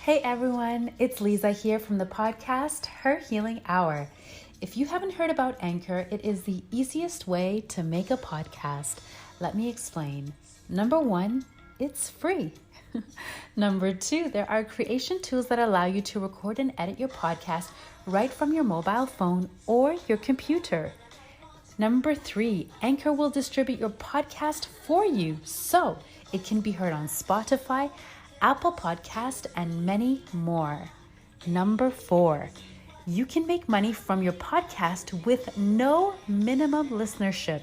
Hey everyone, it's Lisa here from the podcast Her Healing Hour. If you haven't heard about Anchor, it is the easiest way to make a podcast. Let me explain. Number one, it's free. Number two, there are creation tools that allow you to record and edit your podcast right from your mobile phone or your computer. Number three, Anchor will distribute your podcast for you so it can be heard on Spotify, Apple Podcast, and many more. Number four, you can make money from your podcast with no minimum listenership.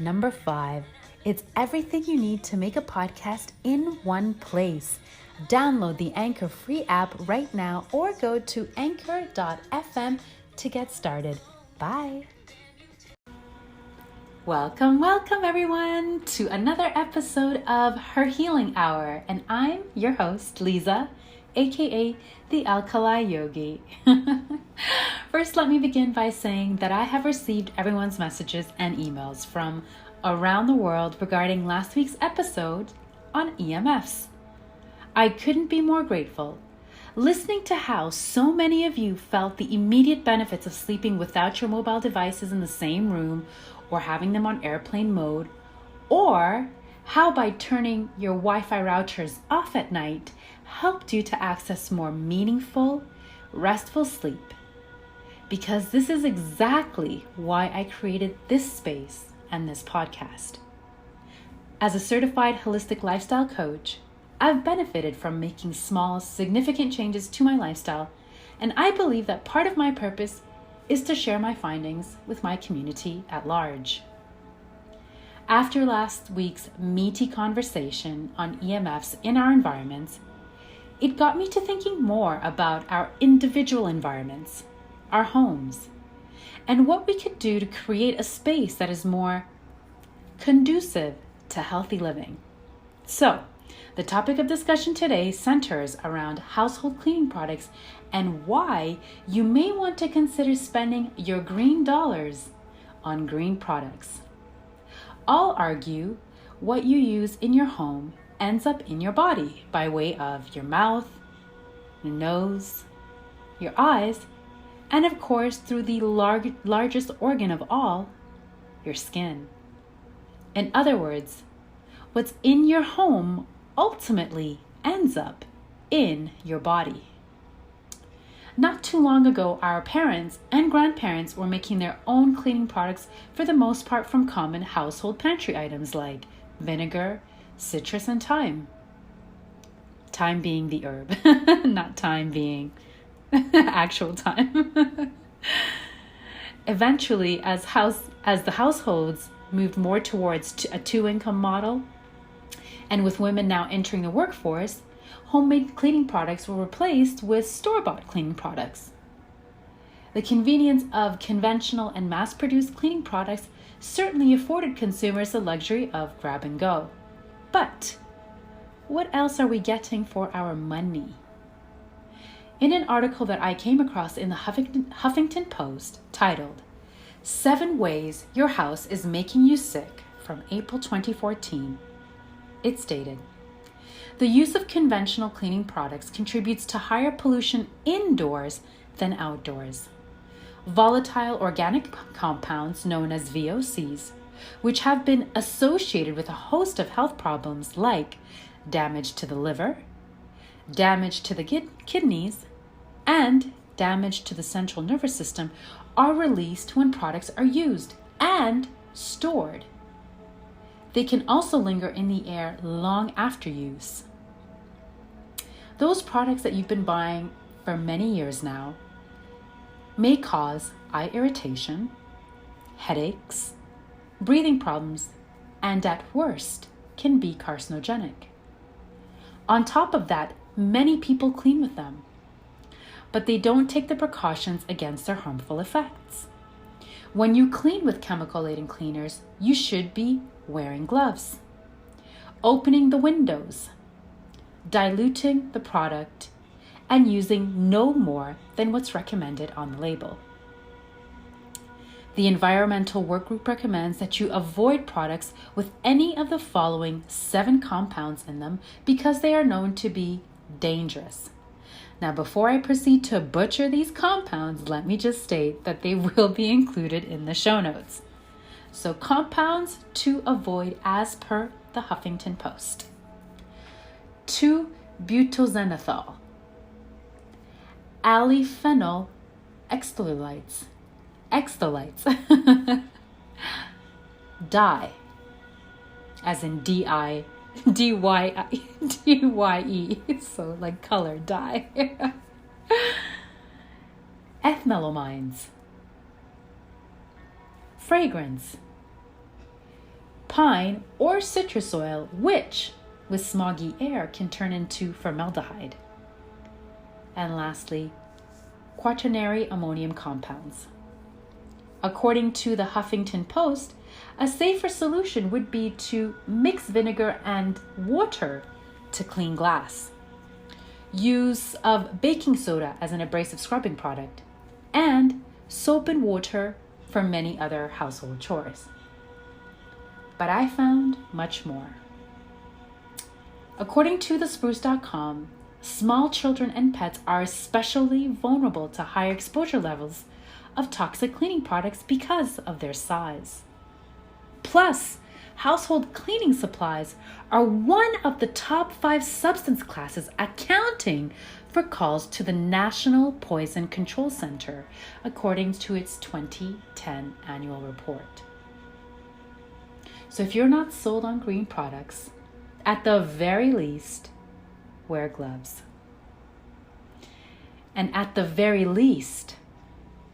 Number five, it's everything you need to make a podcast in one place. Download the Anchor free app right now or go to anchor.fm to get started. Bye. Welcome everyone to another episode of Her Healing Hour, and I'm your host, Lisa, aka the AlkaliYogi. First, let me begin by saying that I have received everyone's messages and emails from around the world regarding last week's episode on EMFs. I couldn't be more grateful. Listening to how so many of you felt the immediate benefits of sleeping without your mobile devices in the same room or having them on airplane mode, or how by turning your Wi-Fi routers off at night helped you to access more meaningful, restful sleep. Because this is exactly why I created this space and this podcast. As a certified holistic lifestyle coach, I've benefited from making small, significant changes to my lifestyle, and I believe that part of my purpose is to share my findings with my community at large. After last week's meaty conversation on EMFs in our environments, it got me to thinking more about our individual environments, our homes, and what we could do to create a space that is more conducive to healthy living. So, the topic of discussion today centers around household cleaning products and why you may want to consider spending your green dollars on green products. I'll argue what you use in your home ends up in your body by way of your mouth, your nose, your eyes, and of course through the largest organ of all, your skin. In other words, what's in your home ultimately ends up in your body. Not too long ago, our parents and grandparents were making their own cleaning products for the most part from common household pantry items like vinegar, citrus, and thyme. Thyme being the herb, not thyme being actual time. Eventually, as the households moved more towards a two-income model, and with women now entering the workforce, homemade cleaning products were replaced with store-bought cleaning products. The convenience of conventional and mass-produced cleaning products certainly afforded consumers the luxury of grab and go. But what else are we getting for our money? In an article that I came across in the Huffington Post titled, "7 Ways Your House is Making You Sick" from April 2014, it stated, "The use of conventional cleaning products contributes to higher pollution indoors than outdoors. Volatile organic compounds known as VOCs, which have been associated with a host of health problems like damage to the liver, damage to the kidneys, and damage to the central nervous system, are released when products are used and stored. They can also linger in the air long after use. Those products that you've been buying for many years now may cause eye irritation, headaches, breathing problems, and at worst can be carcinogenic. On top of that, many people clean with them, but they don't take the precautions against their harmful effects. When you clean with chemical-laden cleaners, you should be wearing gloves, opening the windows, diluting the product, and using no more than what's recommended on the label. The Environmental Workgroup recommends that you avoid products with any of the following 7 compounds in them because they are known to be dangerous. Now, before I proceed to butcher these compounds, let me just state that they will be included in the show notes. So, compounds to avoid as per the Huffington Post. 2-butoxenethyl, aliphenyl extholytes, dye, as in D-I, D-Y-E, so like color, dye. Ethmelamines, fragrance, pine or citrus oil, which with smoggy air can turn into formaldehyde. And lastly, quaternary ammonium compounds. According to the Huffington Post, a safer solution would be to mix vinegar and water to clean glass, use of baking soda as an abrasive scrubbing product, and soap and water for many other household chores. But I found much more. According to thespruce.com, small children and pets are especially vulnerable to higher exposure levels of toxic cleaning products because of their size. Plus, household cleaning supplies are one of the top 5 substance classes, accounting for calls to the National Poison Control Center, according to its 2010 annual report. So if you're not sold on green products, at the very least, wear gloves. And at the very least,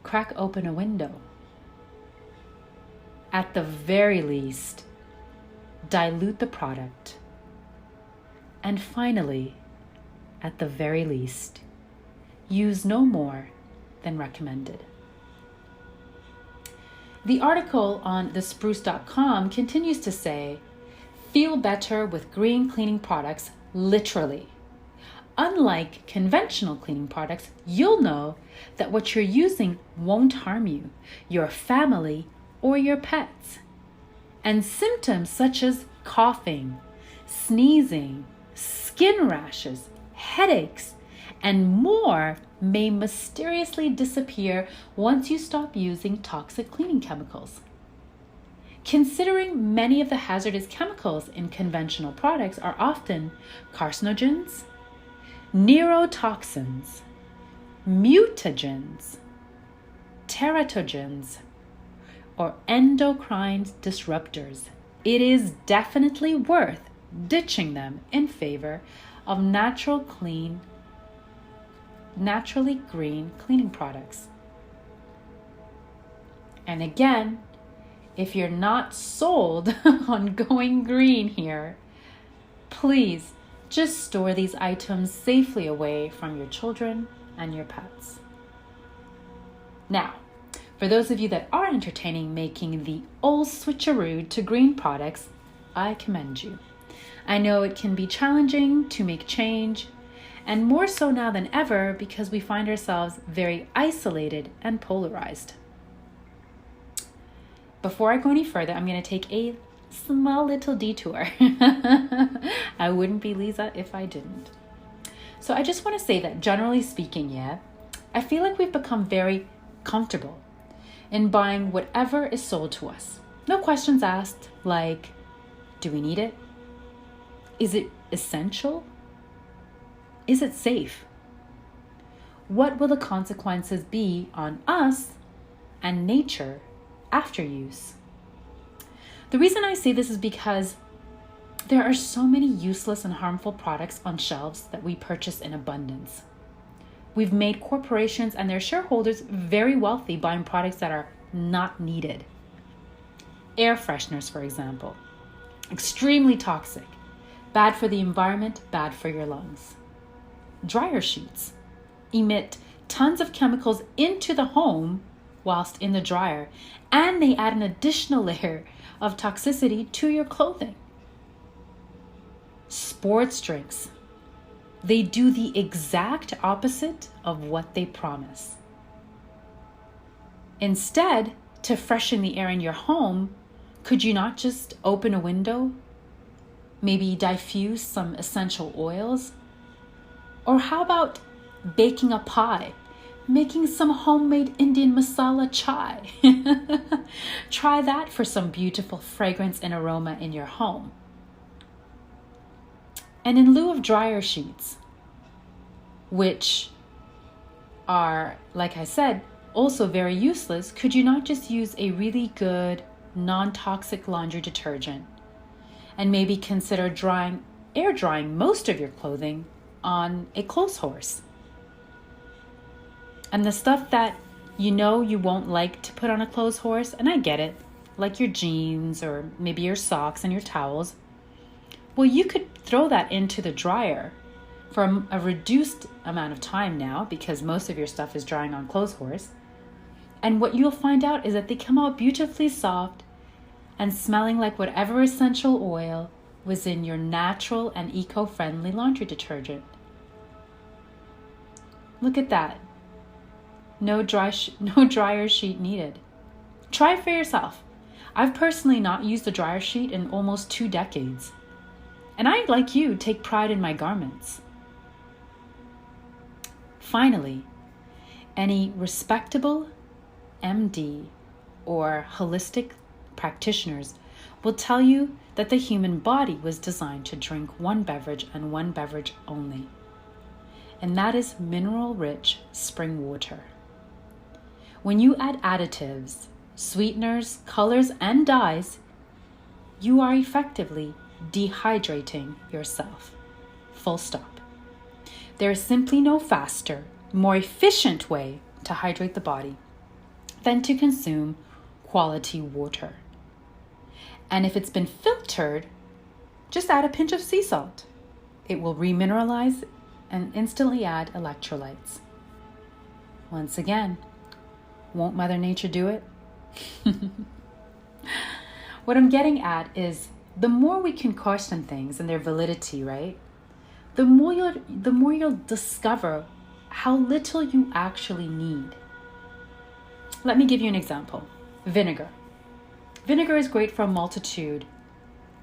crack open a window. At the very least, dilute the product. And finally, at the very least, use no more than recommended. The article on thespruce.com continues to say, feel better with green cleaning products, literally. Unlike conventional cleaning products, you'll know that what you're using won't harm you, your family, or your pets. And symptoms such as coughing, sneezing, skin rashes, headaches, and more may mysteriously disappear once you stop using toxic cleaning chemicals. Considering many of the hazardous chemicals in conventional products are often carcinogens, neurotoxins, mutagens, teratogens, or endocrine disruptors, it is definitely worth ditching them in favor of naturally green cleaning products. And again, if you're not sold on going green here, please just store these items safely away from your children and your pets. Now, for those of you that are entertaining making the old switcheroo to green products, I commend you. I know it can be challenging to make change, and more so now than ever because we find ourselves very isolated and polarized. Before I go any further, I'm going to take a small little detour. I wouldn't be Lisa if I didn't. So I just want to say that generally speaking, I feel like we've become very comfortable in buying whatever is sold to us. No questions asked, like, do we need it? Is it essential? Is it safe? What will the consequences be on us and nature after use? The reason I say this is because there are so many useless and harmful products on shelves that we purchase in abundance. We've made corporations and their shareholders very wealthy buying products that are not needed. Air fresheners, for example, extremely toxic, bad for the environment, bad for your lungs. Dryer sheets emit tons of chemicals into the home whilst in the dryer, and they add an additional layer of toxicity to your clothing. Sports drinks, they do the exact opposite of what they promise. Instead, to freshen the air in your home, could you not just open a window? Maybe diffuse some essential oils? Or how about baking a pie, making some homemade Indian masala chai. Try that for some beautiful fragrance and aroma in your home. And in lieu of dryer sheets, which are, like I said, also very useless, could you not just use a really good non-toxic laundry detergent and maybe consider air drying most of your clothing on a clothes horse? And the stuff that you know you won't like to put on a clothes horse, and I get it, like your jeans or maybe your socks and your towels, well, you could throw that into the dryer for a reduced amount of time now, because most of your stuff is drying on clothes horse. And what you'll find out is that they come out beautifully soft and smelling like whatever essential oil was in your natural and eco-friendly laundry detergent. Look at that. No dryer sheet needed. Try it for yourself. I've personally not used a dryer sheet in almost 2 decades. And I, like you, take pride in my garments. Finally, any respectable MD or holistic practitioners will tell you that the human body was designed to drink one beverage and one beverage only. And that is mineral-rich spring water. When you add additives, sweeteners, colors, and dyes, you are effectively dehydrating yourself. Full stop. There is simply no faster, more efficient way to hydrate the body than to consume quality water. And if it's been filtered, just add a pinch of sea salt. It will remineralize and instantly add electrolytes. Once again, won't Mother Nature do it? What I'm getting at is the more we can question things and their validity, right? The more you'll discover how little you actually need. Let me give you an example. Vinegar. Vinegar is great for a multitude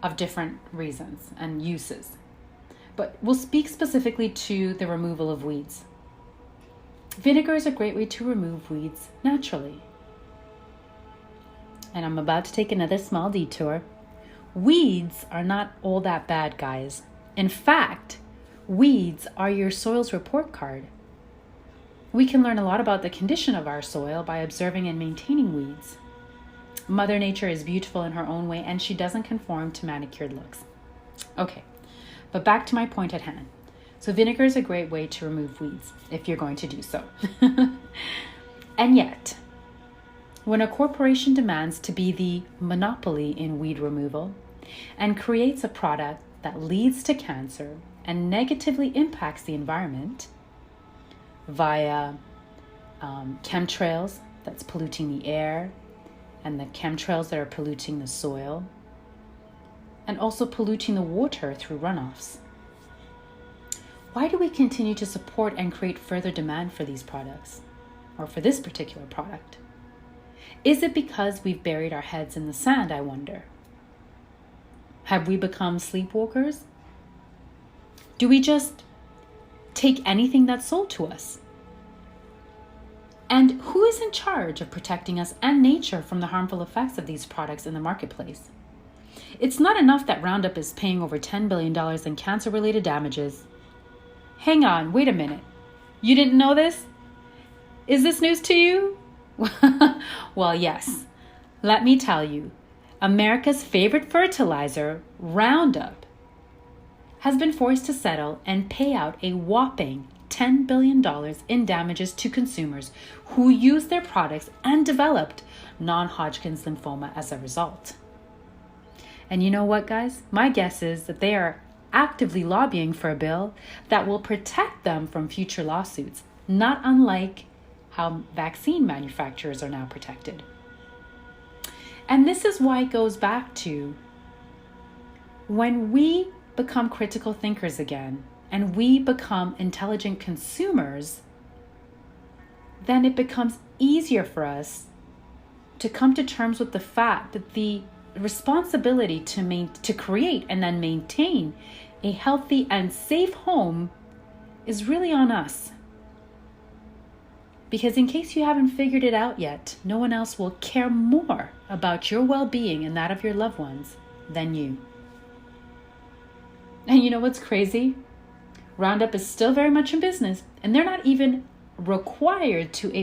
of different reasons and uses, but we'll speak specifically to the removal of weeds. Vinegar is a great way to remove weeds naturally. And I'm about to take another small detour. Weeds are not all that bad, guys. In fact, weeds are your soil's report card. We can learn a lot about the condition of our soil by observing and maintaining weeds. Mother Nature is beautiful in her own way, and she doesn't conform to manicured looks. Okay, but back to my point at hand. So vinegar is a great way to remove weeds, if you're going to do so. And yet, when a corporation demands to be the monopoly in weed removal and creates a product that leads to cancer and negatively impacts the environment via chemtrails that's polluting the air, and the chemtrails that are polluting the soil, and also polluting the water through runoffs, why do we continue to support and create further demand for these products, or for this particular product? Is it because we've buried our heads in the sand, I wonder? Have we become sleepwalkers? Do we just take anything that's sold to us? And who is in charge of protecting us and nature from the harmful effects of these products in the marketplace? It's not enough that Roundup is paying over $10 billion in cancer-related damages. Hang on, wait a minute. You didn't know this? Is this news to you? Well, yes. Let me tell you, America's favorite fertilizer, Roundup, has been forced to settle and pay out a whopping $10 billion in damages to consumers who used their products and developed non-Hodgkin's lymphoma as a result. And you know what, guys? My guess is that they are actively lobbying for a bill that will protect them from future lawsuits, not unlike how vaccine manufacturers are now protected. And this is why it goes back to when we become critical thinkers again and we become intelligent consumers, then it becomes easier for us to come to terms with the fact that the responsibility to create and then maintain a healthy and safe home is really on us. Because in case you haven't figured it out yet, no one else will care more about your well-being and that of your loved ones than you. And you know what's crazy? Roundup is still very much in business, and they're not even required to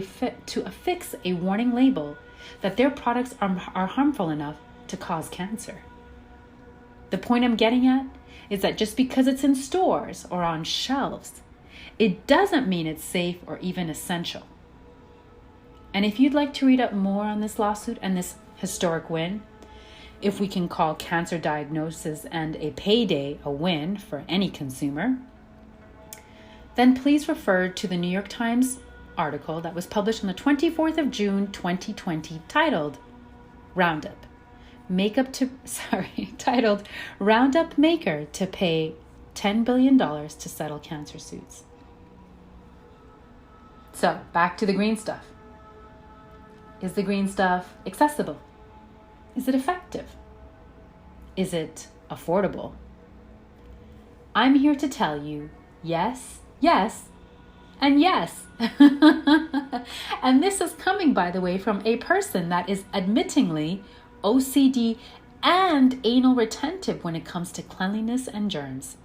affix a warning label that their products are harmful enough to cause cancer. The point I'm getting at is that just because it's in stores or on shelves, it doesn't mean it's safe or even essential. And if you'd like to read up more on this lawsuit and this historic win, if we can call cancer diagnosis and a payday a win for any consumer, then please refer to the New York Times article that was published on the 24th of June, 2020, titled Roundup Maker to Pay $10 billion to Settle Cancer Suits. So, back to the green stuff. Is the green stuff accessible? Is it effective? Is it affordable? I'm here to tell you yes, yes, and yes. And this is coming, by the way, from a person that is admittingly OCD and anal retentive when it comes to cleanliness and germs.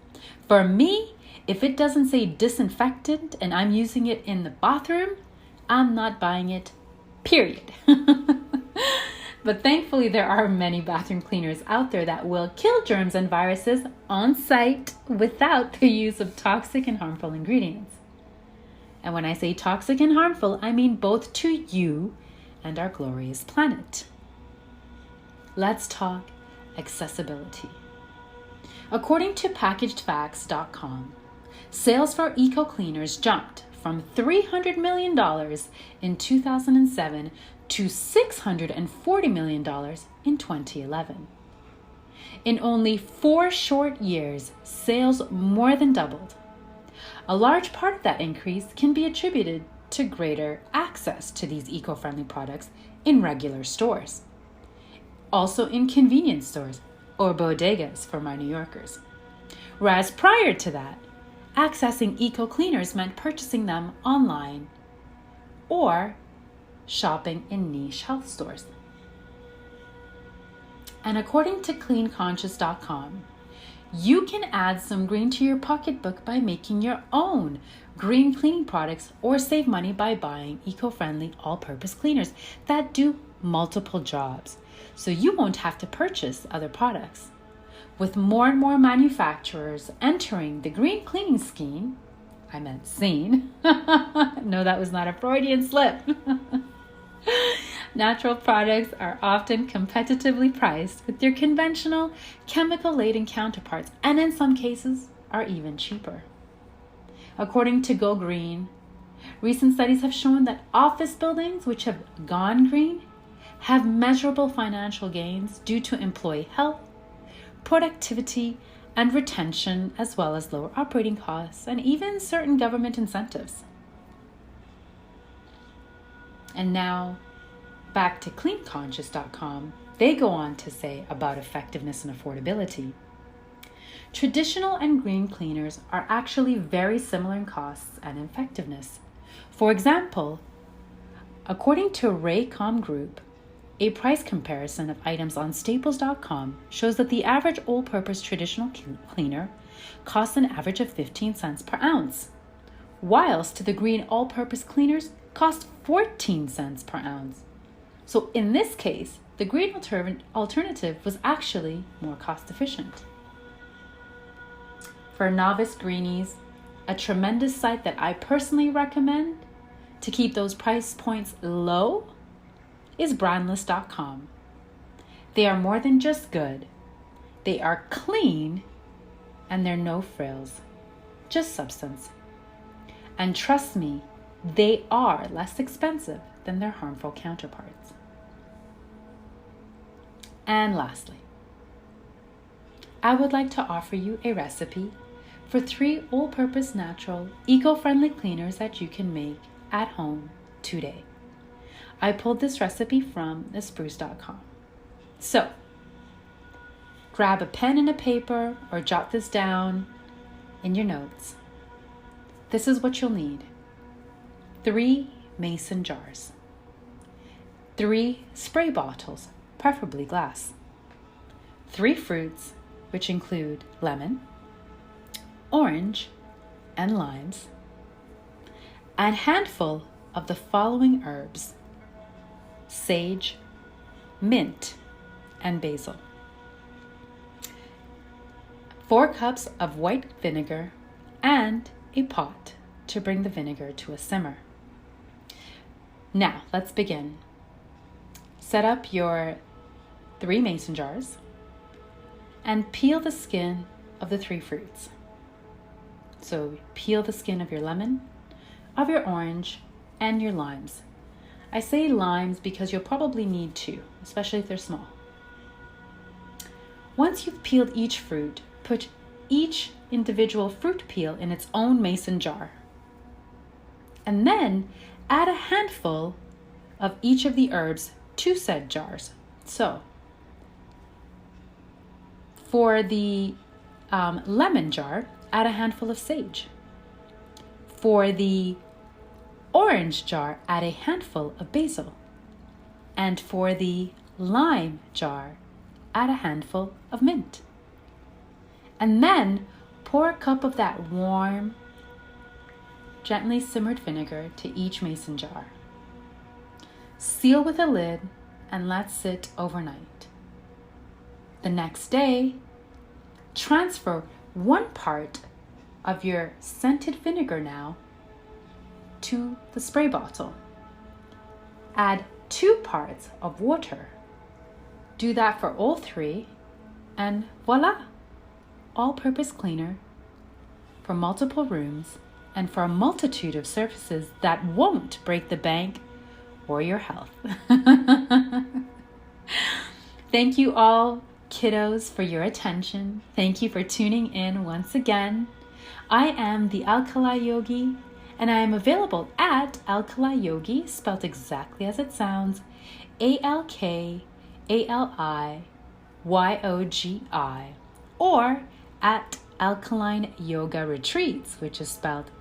For me, if it doesn't say disinfectant and I'm using it in the bathroom, I'm not buying it, period. But thankfully, there are many bathroom cleaners out there that will kill germs and viruses on site without the use of toxic and harmful ingredients. And when I say toxic and harmful, I mean both to you and our glorious planet. Let's talk accessibility. According to packagedfacts.com, sales for eco cleaners jumped from $300 million in 2007 to $640 million in 2011. In only 4 short years, sales more than doubled. A large part of that increase can be attributed to greater access to these eco-friendly products in regular stores. Also in convenience stores, or bodegas for my New Yorkers. Whereas prior to that, accessing eco cleaners meant purchasing them online or shopping in niche health stores. And according to cleanconscious.com, you can add some green to your pocketbook by making your own green cleaning products or save money by buying eco-friendly all-purpose cleaners that do multiple jobs, so you won't have to purchase other products. With more and more manufacturers entering the green cleaning scheme, I meant scene. No, that was not a Freudian slip. Natural products are often competitively priced with their conventional chemical-laden counterparts, and in some cases are even cheaper. According to Go Green, recent studies have shown that office buildings which have gone green have measurable financial gains due to employee health, productivity, and retention, as well as lower operating costs and even certain government incentives. And now, back to cleanconscious.com, they go on to say about effectiveness and affordability. Traditional and green cleaners are actually very similar in costs and effectiveness. For example, according to Raycom Group, a price comparison of items on staples.com shows that the average all-purpose traditional cleaner costs an average of 15 cents per ounce, whilst the green all-purpose cleaners cost 14 cents per ounce. So in this case, the green alternative was actually more cost efficient. For novice greenies, a tremendous site that I personally recommend to keep those price points low is brandless.com. They are more than just good. They are clean, and they're no frills, just substance. And trust me, they are less expensive than their harmful counterparts. And lastly, I would like to offer you a recipe for 3 all-purpose natural, eco-friendly cleaners that you can make at home today. I pulled this recipe from thespruce.com. So, grab a pen and a paper or jot this down in your notes. This is what you'll need. 3 mason jars, 3 spray bottles, preferably glass, 3 fruits, which include lemon, orange, and limes, and a handful of the following herbs: sage, mint, and basil. 4 cups of white vinegar and a pot to bring the vinegar to a simmer. Now, let's begin. Set up your 3 mason jars and peel the skin of the 3 fruits. So peel the skin of your lemon, of your orange, and your limes. I say limes because you'll probably need 2, especially if they're small. Once you've peeled each fruit, put each individual fruit peel in its own mason jar. And then add a handful of each of the herbs to said jars. So, for the lemon jar, add a handful of sage. For the orange jar, add a handful of basil. And for the lime jar, add a handful of mint. And then pour a cup of that warm, gently simmered vinegar to each mason jar. Seal with a lid and let sit overnight. The next day, transfer 1 part of your scented vinegar now to the spray bottle. Add 2 parts of water. Do that for all 3, and voila! All-purpose cleaner for multiple rooms and for a multitude of surfaces that won't break the bank or your health. Thank you all, kiddos, for your attention. Thank you for tuning in once again. I am the AlkaliYogi, and I am available at AlkaliYogi, spelled exactly as it sounds, AlkaliYogi, or at Alkaline Yoga Retreats, which is spelled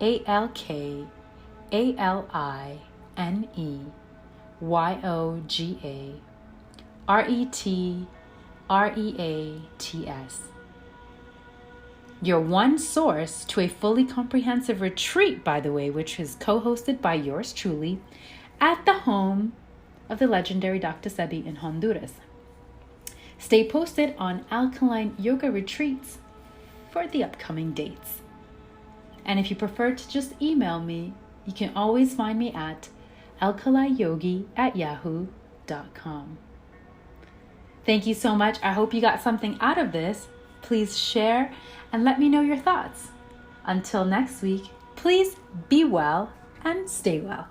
AlkaliYogaRetreats. Your one source to a fully comprehensive retreat, by the way, which is co-hosted by yours truly at the home of the legendary Dr. Sebi in Honduras. Stay posted on Alkaline Yoga Retreats for the upcoming dates. And if you prefer to just email me, you can always find me at AlkaliYogi@yahoo.com. Thank you so much. I hope you got something out of this. Please share and let me know your thoughts. Until next week, please be well and stay well.